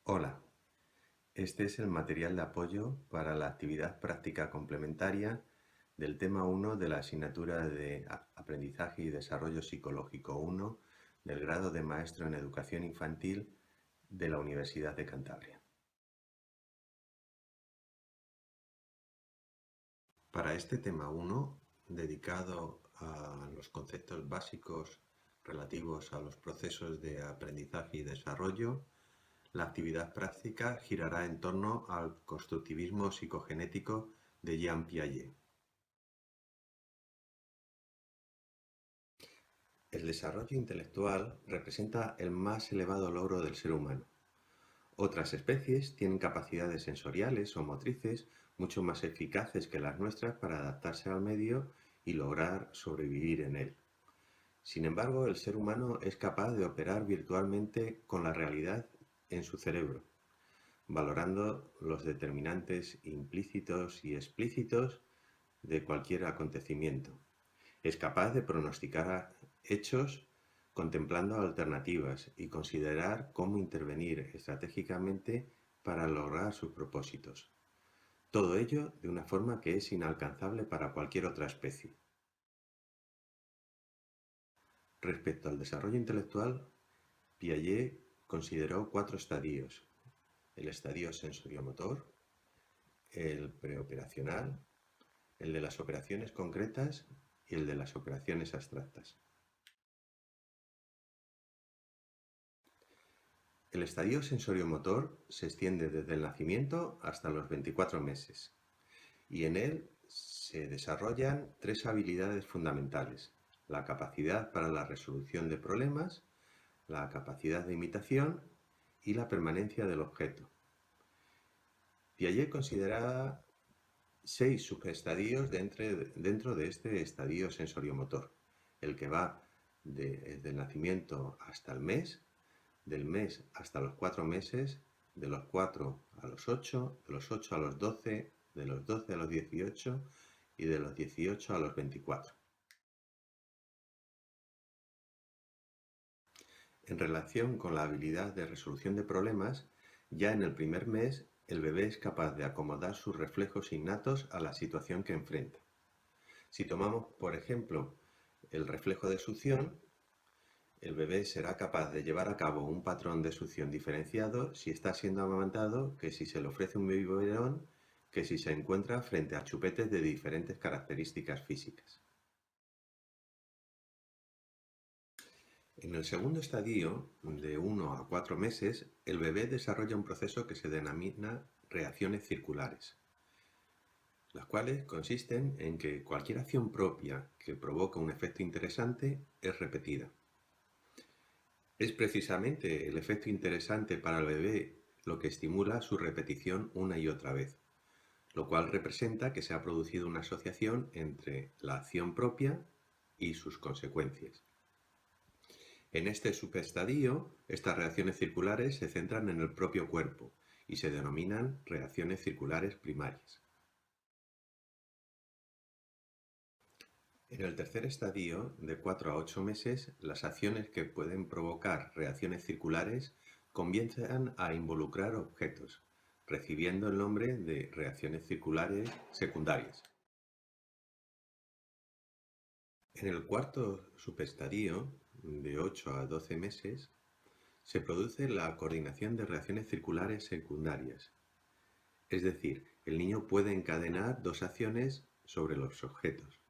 Hola, este es el material de apoyo para la actividad práctica complementaria del tema 1 de la asignatura de Aprendizaje y Desarrollo Psicológico 1 del grado de Maestro en Educación Infantil de la Universidad de Cantabria. Para este tema 1, dedicado a los conceptos básicos relativos a los procesos de aprendizaje y desarrollo, la actividad práctica girará en torno al constructivismo psicogenético de Jean Piaget. El desarrollo intelectual representa el más elevado logro del ser humano. Otras especies tienen capacidades sensoriales o motrices mucho más eficaces que las nuestras para adaptarse al medio y lograr sobrevivir en él. Sin embargo, el ser humano es capaz de operar virtualmente con la realidad en su cerebro, valorando los determinantes implícitos y explícitos de cualquier acontecimiento. Es capaz de pronosticar hechos contemplando alternativas y considerar cómo intervenir estratégicamente para lograr sus propósitos. Todo ello de una forma que es inalcanzable para cualquier otra especie. Respecto al desarrollo intelectual, Piaget consideró 4 estadios: el estadio sensoriomotor, el preoperacional, el de las operaciones concretas y el de las operaciones abstractas. El estadio sensoriomotor se extiende desde el nacimiento hasta los 24 meses y en él se desarrollan 3 habilidades fundamentales: la capacidad para la resolución de problemas, la capacidad de imitación y la permanencia del objeto. Piaget consideraba 6 subestadios dentro de este estadio sensoriomotor, el que va desde el nacimiento hasta el mes, del mes hasta los 4 meses, de los 4 a los 8, de los 8 a los 12, de los 12 a los 18 y de los 18 a los 24. En relación con la habilidad de resolución de problemas, ya en el primer mes el bebé es capaz de acomodar sus reflejos innatos a la situación que enfrenta. Si tomamos, por ejemplo, el reflejo de succión, el bebé será capaz de llevar a cabo un patrón de succión diferenciado si está siendo amamantado que si se le ofrece un biberón que si se encuentra frente a chupetes de diferentes características físicas. En el segundo estadio, de 1 a 4 meses, el bebé desarrolla un proceso que se denomina reacciones circulares, las cuales consisten en que cualquier acción propia que provoca un efecto interesante es repetida. Es precisamente el efecto interesante para el bebé lo que estimula su repetición una y otra vez, lo cual representa que se ha producido una asociación entre la acción propia y sus consecuencias. En este subestadio, estas reacciones circulares se centran en el propio cuerpo y se denominan reacciones circulares primarias. En el tercer estadio, de 4 a 8 meses, las acciones que pueden provocar reacciones circulares comienzan a involucrar objetos, recibiendo el nombre de reacciones circulares secundarias. En el cuarto subestadio, de 8 a 12 meses, se produce la coordinación de reacciones circulares secundarias. Es decir, el niño puede encadenar 2 acciones sobre los objetos.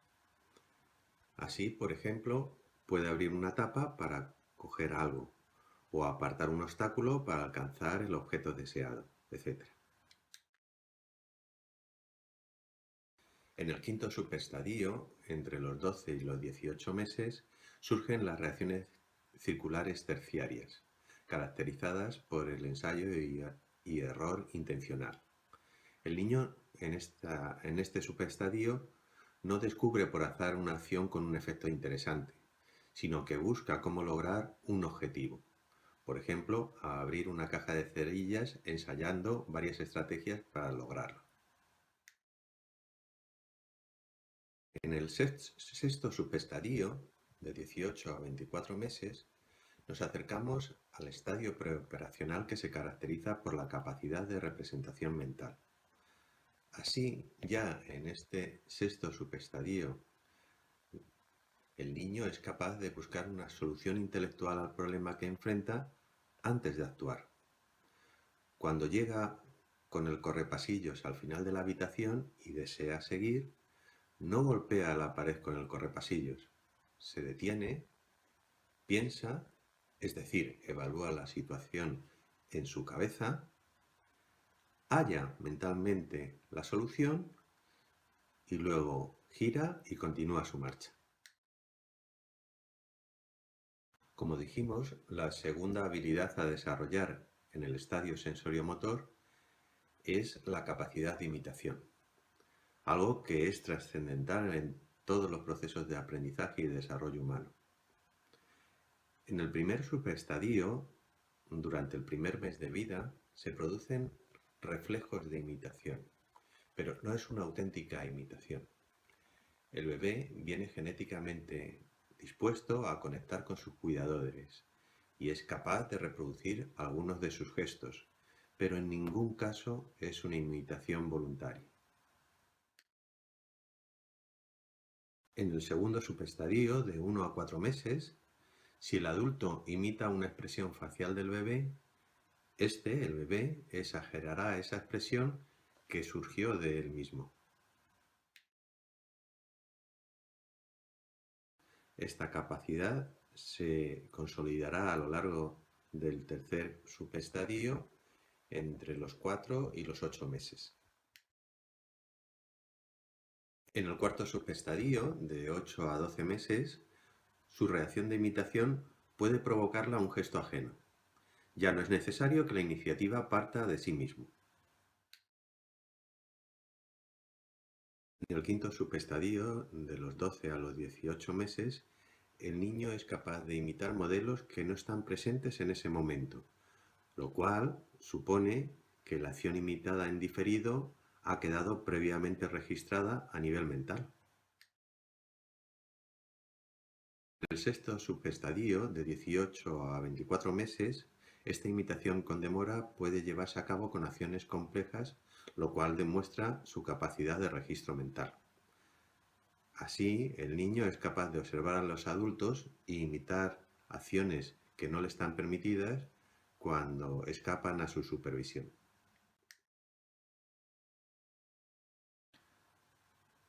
Así, por ejemplo, puede abrir una tapa para coger algo o apartar un obstáculo para alcanzar el objeto deseado, etc. En el quinto subestadio, entre los 12 y los 18 meses, surgen las reacciones circulares terciarias, caracterizadas por el ensayo y error intencional. El niño en este subestadio no descubre por azar una acción con un efecto interesante, sino que busca cómo lograr un objetivo. Por ejemplo, a abrir una caja de cerillas ensayando varias estrategias para lograrlo. En el sexto subestadio, de 18 a 24 meses, Nos acercamos al estadio preoperacional que se caracteriza por la capacidad de representación mental. Así, ya en este sexto subestadio, el niño es capaz de buscar una solución intelectual al problema que enfrenta antes de actuar. Cuando llega con el correpasillos al final de la habitación y desea seguir, no golpea la pared con el correpasillos. Se detiene, piensa, es decir, evalúa la situación en su cabeza, halla mentalmente la solución y luego gira y continúa su marcha. Como dijimos, la segunda habilidad a desarrollar en el estadio sensoriomotor es la capacidad de imitación, algo que es trascendental en todos los procesos de aprendizaje y desarrollo humano. En el primer subestadio, durante el primer mes de vida, se producen reflejos de imitación, pero no es una auténtica imitación. El bebé viene genéticamente dispuesto a conectar con sus cuidadores y es capaz de reproducir algunos de sus gestos, pero en ningún caso es una imitación voluntaria. En el segundo subestadio, de 1 a 4 meses, si el adulto imita una expresión facial del bebé, el bebé, exagerará esa expresión que surgió de él mismo. Esta capacidad se consolidará a lo largo del tercer subestadio entre los 4 y los 8 meses. En el cuarto subestadio, de 8 a 12 meses, su reacción de imitación puede provocarla un gesto ajeno. Ya no es necesario que la iniciativa parta de sí mismo. En el quinto subestadio, de los 12 a los 18 meses, el niño es capaz de imitar modelos que no están presentes en ese momento, lo cual supone que la acción imitada en diferido ha quedado previamente registrada a nivel mental. En el sexto subestadio, de 18 a 24 meses, esta imitación con demora puede llevarse a cabo con acciones complejas, lo cual demuestra su capacidad de registro mental. Así, el niño es capaz de observar a los adultos e imitar acciones que no le están permitidas cuando escapan a su supervisión.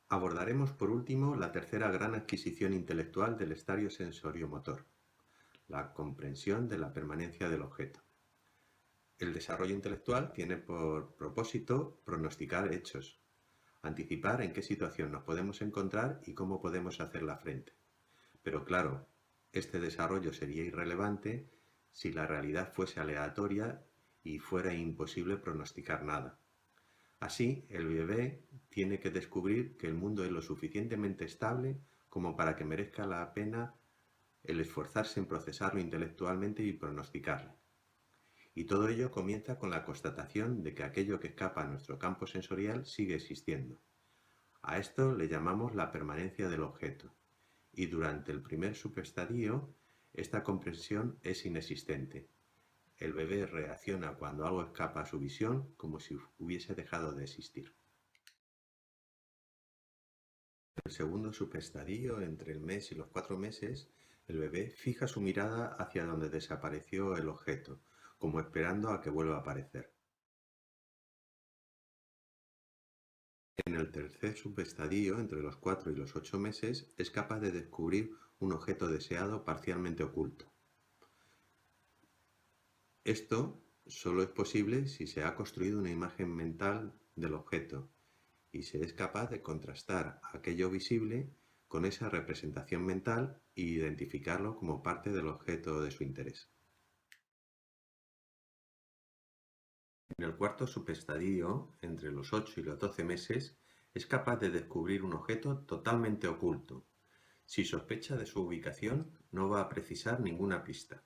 Abordaremos por último la tercera gran adquisición intelectual del estadio sensoriomotor, la comprensión de la permanencia del objeto. El desarrollo intelectual tiene por propósito pronosticar hechos, anticipar en qué situación nos podemos encontrar y cómo podemos hacerla frente. Pero claro, este desarrollo sería irrelevante si la realidad fuese aleatoria y fuera imposible pronosticar nada. Así, el bebé tiene que descubrir que el mundo es lo suficientemente estable como para que merezca la pena el esforzarse en procesarlo intelectualmente y pronosticarlo. Y todo ello comienza con la constatación de que aquello que escapa a nuestro campo sensorial sigue existiendo. A esto le llamamos la permanencia del objeto, y durante el primer subestadio esta comprensión es inexistente. El bebé reacciona cuando algo escapa a su visión como si hubiese dejado de existir. En el segundo subestadio, entre el mes y los 4 meses, el bebé fija su mirada hacia donde desapareció el objeto, como esperando a que vuelva a aparecer. En el tercer subestadio, entre los 4 y los 8 meses, es capaz de descubrir un objeto deseado parcialmente oculto. Esto solo es posible si se ha construido una imagen mental del objeto y se es capaz de contrastar aquello visible con esa representación mental e identificarlo como parte del objeto de su interés. En el cuarto subestadio, entre los 8 y los 12 meses, es capaz de descubrir un objeto totalmente oculto. Si sospecha de su ubicación, no va a precisar ninguna pista.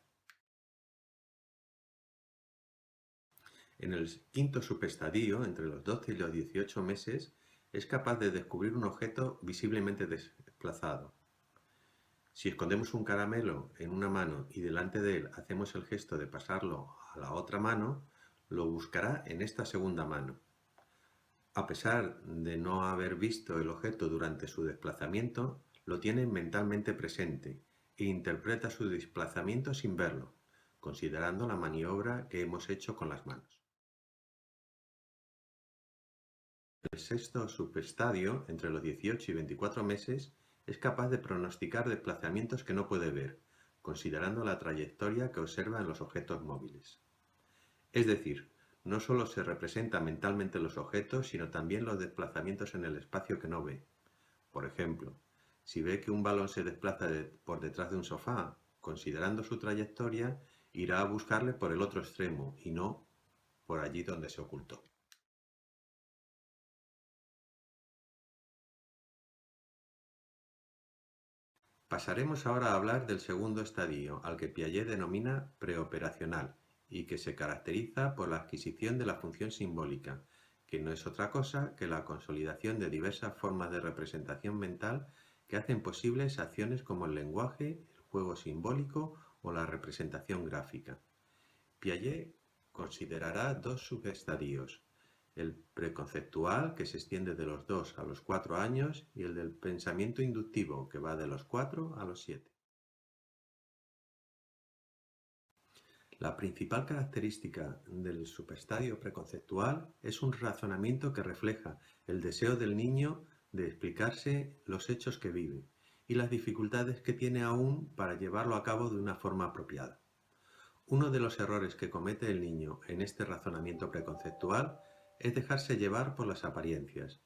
En el quinto subestadio, entre los 12 y los 18 meses, es capaz de descubrir un objeto visiblemente desplazado. Si escondemos un caramelo en una mano y delante de él hacemos el gesto de pasarlo a la otra mano, lo buscará en esta segunda mano. A pesar de no haber visto el objeto durante su desplazamiento, lo tiene mentalmente presente e interpreta su desplazamiento sin verlo, considerando la maniobra que hemos hecho con las manos. El sexto subestadio, entre los 18 y 24 meses, es capaz de pronosticar desplazamientos que no puede ver, considerando la trayectoria que observa en los objetos móviles. Es decir, no solo se representa mentalmente los objetos, sino también los desplazamientos en el espacio que no ve. Por ejemplo, si ve que un balón se desplaza por detrás de un sofá, considerando su trayectoria, irá a buscarle por el otro extremo y no por allí donde se ocultó. Pasaremos ahora a hablar del segundo estadio, al que Piaget denomina preoperacional, y que se caracteriza por la adquisición de la función simbólica, que no es otra cosa que la consolidación de diversas formas de representación mental que hacen posibles acciones como el lenguaje, el juego simbólico o la representación gráfica. Piaget considerará dos subestadios: el preconceptual, que se extiende de los 2 a los 4 años, y el del pensamiento inductivo, que va de los 4 a los 7. La principal característica del subestadio preconceptual es un razonamiento que refleja el deseo del niño de explicarse los hechos que vive y las dificultades que tiene aún para llevarlo a cabo de una forma apropiada. Uno de los errores que comete el niño en este razonamiento preconceptual es dejarse llevar por las apariencias,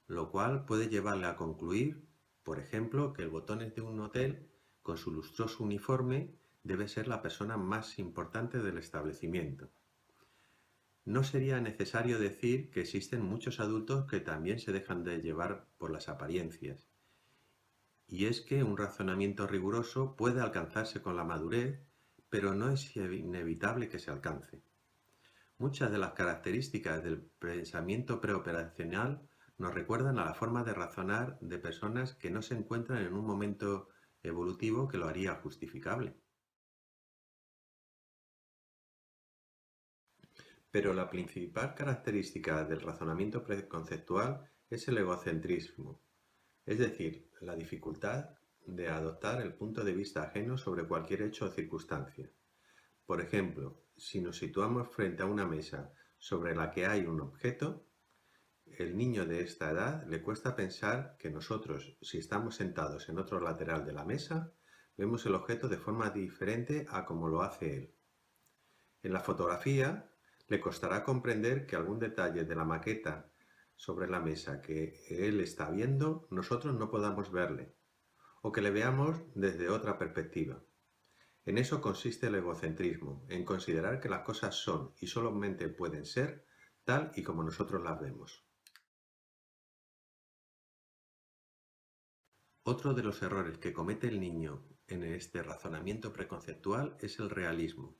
lo cual puede llevarle a concluir, por ejemplo, que el botones de un hotel, con su lustroso uniforme, debe ser la persona más importante del establecimiento. No sería necesario decir que existen muchos adultos que también se dejan de llevar por las apariencias. Y es que un razonamiento riguroso puede alcanzarse con la madurez, pero no es inevitable que se alcance. Muchas de las características del pensamiento preoperacional nos recuerdan a la forma de razonar de personas que no se encuentran en un momento evolutivo que lo haría justificable. Pero la principal característica del razonamiento preconceptual es el egocentrismo, es decir, la dificultad de adoptar el punto de vista ajeno sobre cualquier hecho o circunstancia. Por ejemplo, si nos situamos frente a una mesa sobre la que hay un objeto, el niño de esta edad le cuesta pensar que nosotros, si estamos sentados en otro lateral de la mesa, vemos el objeto de forma diferente a como lo hace él. En la fotografía, le costará comprender que algún detalle de la maqueta sobre la mesa que él está viendo, nosotros no podamos verle, o que le veamos desde otra perspectiva. En eso consiste el egocentrismo, en considerar que las cosas son y solamente pueden ser tal y como nosotros las vemos. Otro de los errores que comete el niño en este razonamiento preconceptual es el realismo.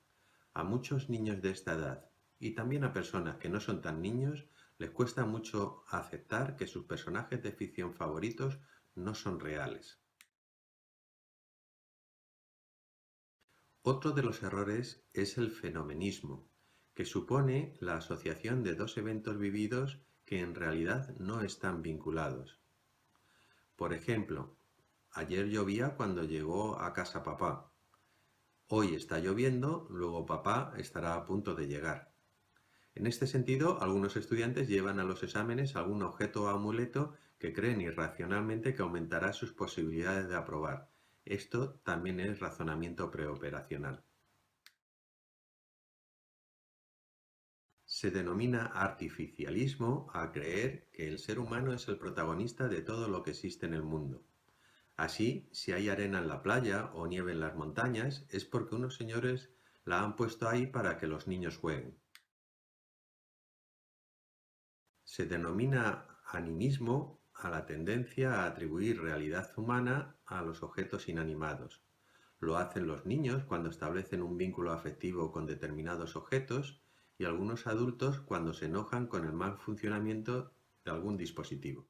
A muchos niños de esta edad, y también a personas que no son tan niños, les cuesta mucho aceptar que sus personajes de ficción favoritos no son reales. Otro de los errores es el fenomenismo, que supone la asociación de dos eventos vividos que en realidad no están vinculados. Por ejemplo, ayer llovía cuando llegó a casa papá. Hoy está lloviendo, luego papá estará a punto de llegar. En este sentido, algunos estudiantes llevan a los exámenes algún objeto o amuleto que creen irracionalmente que aumentará sus posibilidades de aprobar. Esto también es razonamiento preoperacional. Se denomina artificialismo a creer que el ser humano es el protagonista de todo lo que existe en el mundo. Así, si hay arena en la playa o nieve en las montañas, es porque unos señores la han puesto ahí para que los niños jueguen. Se denomina animismo a la tendencia a atribuir realidad humana a los objetos inanimados. Lo hacen los niños cuando establecen un vínculo afectivo con determinados objetos y algunos adultos cuando se enojan con el mal funcionamiento de algún dispositivo.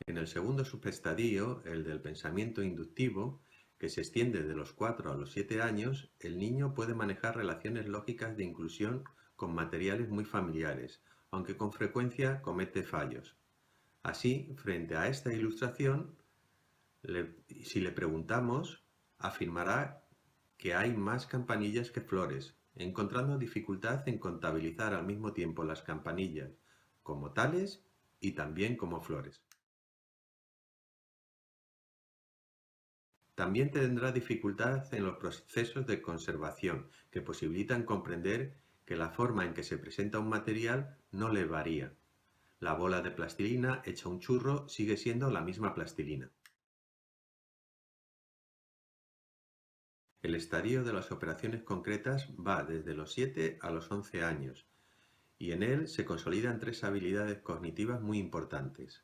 En el segundo subestadio, el del pensamiento inductivo, que se extiende de los 4 a los 7 años, el niño puede manejar relaciones lógicas de inclusión con materiales muy familiares, aunque con frecuencia comete fallos. Así, frente a esta ilustración, si le preguntamos, afirmará que hay más campanillas que flores, encontrando dificultad en contabilizar al mismo tiempo las campanillas como tales y también como flores. También tendrá dificultad en los procesos de conservación, que posibilitan comprender que la forma en que se presenta un material no le varía. La bola de plastilina hecha un churro sigue siendo la misma plastilina. El estadio de las operaciones concretas va desde los 7 a los 11 años, y en él se consolidan tres habilidades cognitivas muy importantes: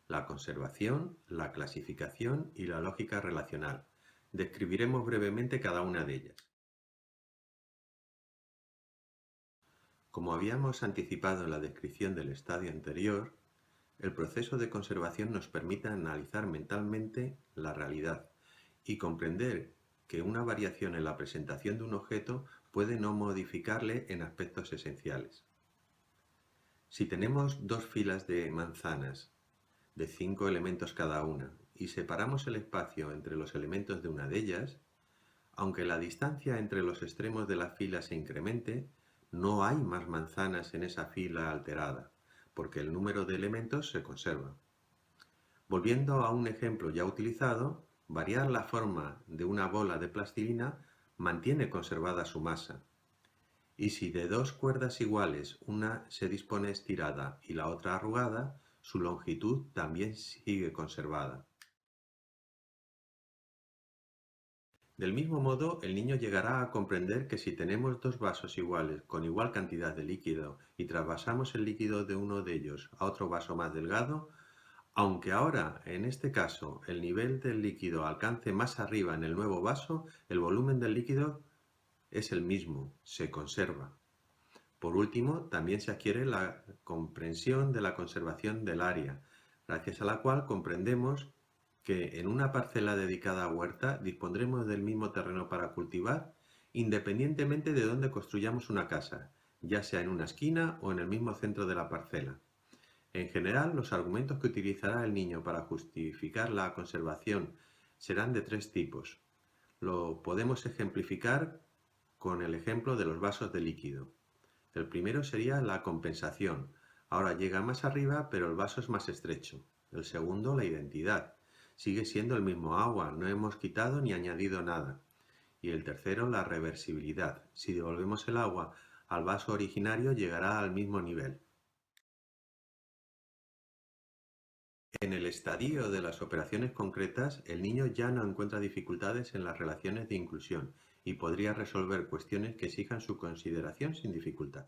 la conservación, la clasificación y la lógica relacional. Describiremos brevemente cada una de ellas. Como habíamos anticipado en la descripción del estadio anterior, el proceso de conservación nos permite analizar mentalmente la realidad y comprender que una variación en la presentación de un objeto puede no modificarle en aspectos esenciales. Si tenemos dos filas de manzanas de 5 elementos cada una y separamos el espacio entre los elementos de una de ellas, aunque la distancia entre los extremos de la fila se incremente, no hay más manzanas en esa fila alterada, porque el número de elementos se conserva. Volviendo a un ejemplo ya utilizado, variar la forma de una bola de plastilina mantiene conservada su masa. Y si de dos cuerdas iguales una se dispone estirada y la otra arrugada, su longitud también sigue conservada. Del mismo modo, el niño llegará a comprender que si tenemos dos vasos iguales con igual cantidad de líquido y trasvasamos el líquido de uno de ellos a otro vaso más delgado, aunque ahora, en este caso, el nivel del líquido alcance más arriba en el nuevo vaso, el volumen del líquido es el mismo, se conserva. Por último, también se adquiere la comprensión de la conservación del área, gracias a la cual comprendemos que en una parcela dedicada a huerta dispondremos del mismo terreno para cultivar, independientemente de dónde construyamos una casa, ya sea en una esquina o en el mismo centro de la parcela. En general, los argumentos que utilizará el niño para justificar la conservación serán de tres tipos. Lo podemos ejemplificar con el ejemplo de los vasos de líquido. El primero sería la compensación. Ahora llega más arriba, pero el vaso es más estrecho. El segundo, la identidad. Sigue siendo el mismo agua, no hemos quitado ni añadido nada. Y el tercero, la reversibilidad. Si devolvemos el agua al vaso originario, llegará al mismo nivel. En el estadio de las operaciones concretas, el niño ya no encuentra dificultades en las relaciones de inclusión y podría resolver cuestiones que exijan su consideración sin dificultad.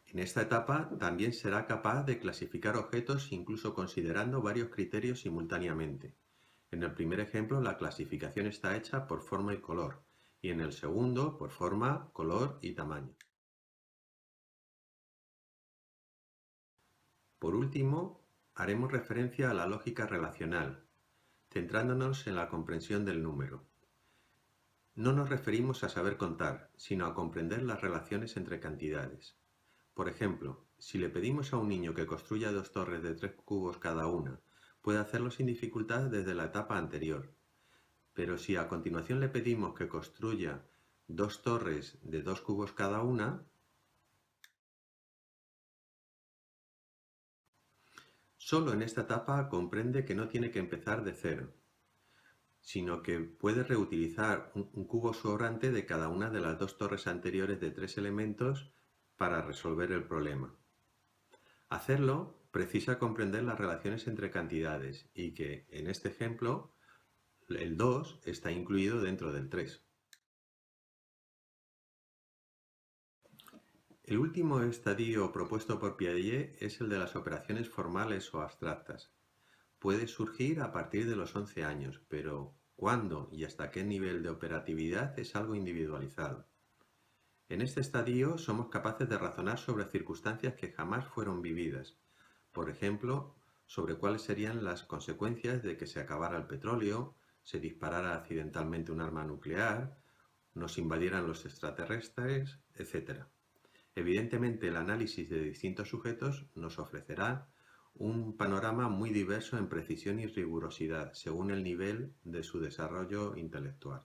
En esta etapa también será capaz de clasificar objetos incluso considerando varios criterios simultáneamente. En el primer ejemplo, la clasificación está hecha por forma y color, y en el segundo por forma, color y tamaño. Por último, haremos referencia a la lógica relacional, centrándonos en la comprensión del número. No nos referimos a saber contar, sino a comprender las relaciones entre cantidades. Por ejemplo, si le pedimos a un niño que construya dos torres de 3 cubos cada una, puede hacerlo sin dificultad desde la etapa anterior. Pero si a continuación le pedimos que construya dos torres de 2 cubos cada una, solo en esta etapa comprende que no tiene que empezar de cero, sino que puede reutilizar un cubo sobrante de cada una de las dos torres anteriores de 3 elementos para resolver el problema. Hacerlo precisa comprender las relaciones entre cantidades y que, en este ejemplo, el 2 está incluido dentro del 3. El último estadio propuesto por Piaget es el de las operaciones formales o abstractas. Puede surgir a partir de los 11 años, pero cuándo y hasta qué nivel de operatividad es algo individualizado. En este estadio somos capaces de razonar sobre circunstancias que jamás fueron vividas. Por ejemplo, sobre cuáles serían las consecuencias de que se acabara el petróleo, se disparara accidentalmente un arma nuclear, nos invadieran los extraterrestres, etc. Evidentemente, el análisis de distintos sujetos nos ofrecerá un panorama muy diverso en precisión y rigurosidad, según el nivel de su desarrollo intelectual.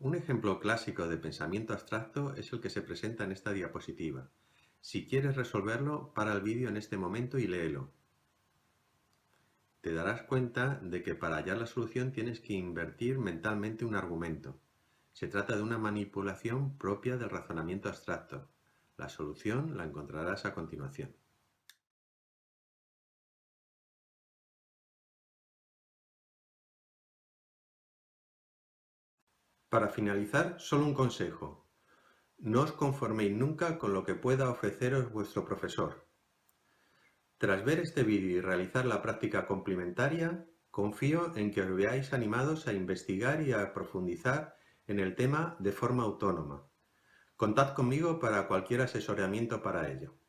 Un ejemplo clásico de pensamiento abstracto es el que se presenta en esta diapositiva. Si quieres resolverlo, para el vídeo en este momento y léelo. Te darás cuenta de que para hallar la solución tienes que invertir mentalmente un argumento. Se trata de una manipulación propia del razonamiento abstracto. La solución la encontrarás a continuación. Para finalizar, solo un consejo. No os conforméis nunca con lo que pueda ofreceros vuestro profesor. Tras ver este vídeo y realizar la práctica complementaria, confío en que os veáis animados a investigar y a profundizar en el tema de forma autónoma. Contad conmigo para cualquier asesoramiento para ello.